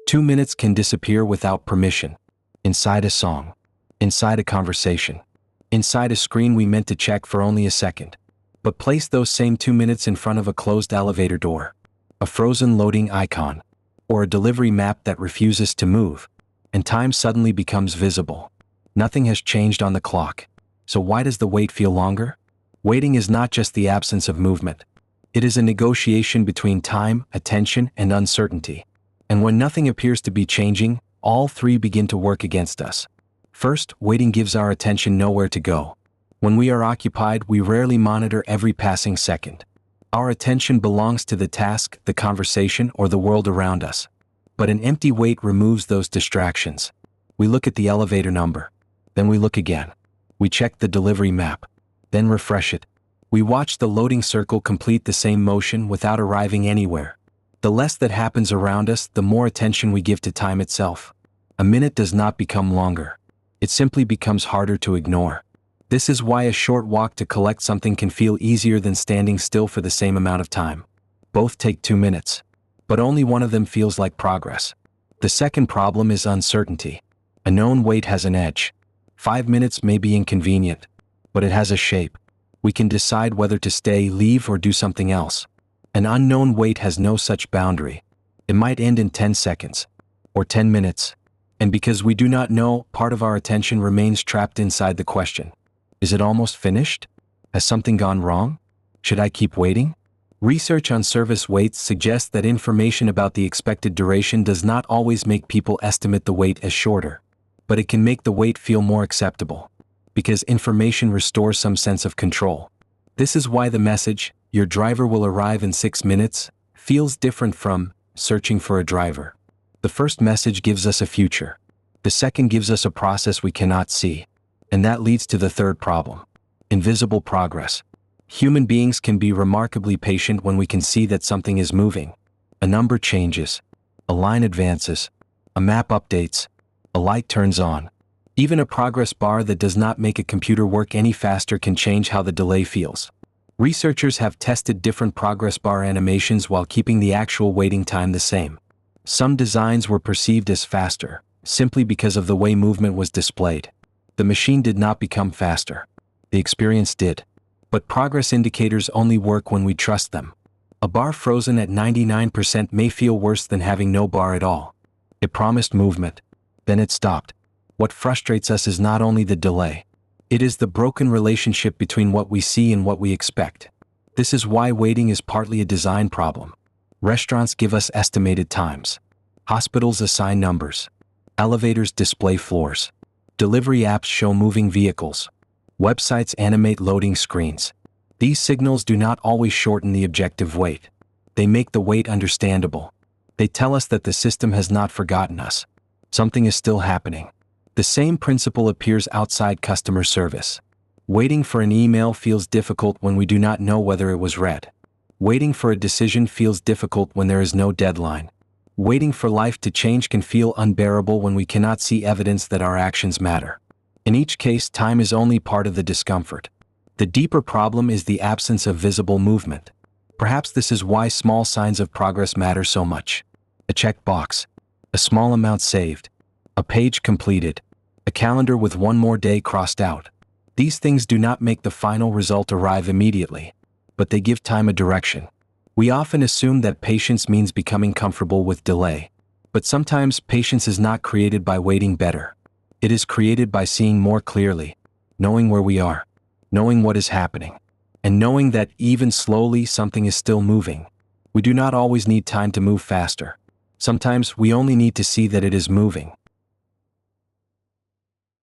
2 minutes can disappear without permission. Inside a song. Inside a conversation. Inside a screen we meant to check for only a second. But place those same 2 minutes in front of a closed elevator door, a frozen loading icon, or a delivery map that refuses to move, and time suddenly becomes visible. Nothing has changed on the clock. So why does the wait feel longer? Waiting is not just the absence of movement. It is a negotiation between time, attention, and uncertainty. And when nothing appears to be changing, all three begin to work against us. First, waiting gives our attention nowhere to go. When we are occupied, we rarely monitor every passing second. Our attention belongs to the task, the conversation, or the world around us. But an empty wait removes those distractions. We look at the elevator number. Then we look again. We check the delivery map. Then refresh it. We watch the loading circle complete the same motion without arriving anywhere. The less that happens around us, the more attention we give to time itself. A minute does not become longer. It simply becomes harder to ignore. This is why a short walk to collect something can feel easier than standing still for the same amount of time. Both take 2 minutes. But only one of them feels like progress. The second problem is uncertainty. A known wait has an edge. 5 minutes may be inconvenient, but it has a shape. We can decide whether to stay, leave, or do something else. An unknown wait has no such boundary. It might end in 10 seconds, or 10 minutes. And because we do not know, part of our attention remains trapped inside the question. Is it almost finished? Has something gone wrong? Should I keep waiting? Research on service waits suggests that information about the expected duration does not always make people estimate the wait as shorter, but it can make the wait feel more acceptable, because information restores some sense of control. This is why the message, "Your driver will arrive in 6 minutes," feels different from "searching for a driver." The first message gives us a future. The second gives us a process we cannot see. And that leads to the third problem: invisible progress. Human beings can be remarkably patient when we can see that something is moving. A number changes. A line advances. A map updates. A light turns on. Even a progress bar that does not make a computer work any faster can change how the delay feels. Researchers have tested different progress bar animations while keeping the actual waiting time the same. Some designs were perceived as faster, simply because of the way movement was displayed. The machine did not become faster. The experience did. But progress indicators only work when we trust them. A bar frozen at 99% may feel worse than having no bar at all. It promised movement. Then it stopped. What frustrates us is not only the delay. It is the broken relationship between what we see and what we expect. This is why waiting is partly a design problem. Restaurants give us estimated times. Hospitals assign numbers. Elevators display floors. Delivery apps show moving vehicles. Websites animate loading screens. These signals do not always shorten the objective wait. They make the wait understandable. They tell us that the system has not forgotten us. Something is still happening. The same principle appears outside customer service. Waiting for an email feels difficult when we do not know whether it was read. Waiting for a decision feels difficult when there is no deadline. Waiting for life to change can feel unbearable when we cannot see evidence that our actions matter. In each case, time is only part of the discomfort. The deeper problem is the absence of visible movement. Perhaps this is why small signs of progress matter so much. A check box, a small amount saved, a page completed, a calendar with one more day crossed out. These things do not make the final result arrive immediately, but they give time a direction. We often assume that patience means becoming comfortable with delay. But sometimes patience is not created by waiting better. It is created by seeing more clearly, knowing where we are, knowing what is happening, and knowing that even slowly something is still moving. We do not always need time to move faster. Sometimes we only need to see that it is moving.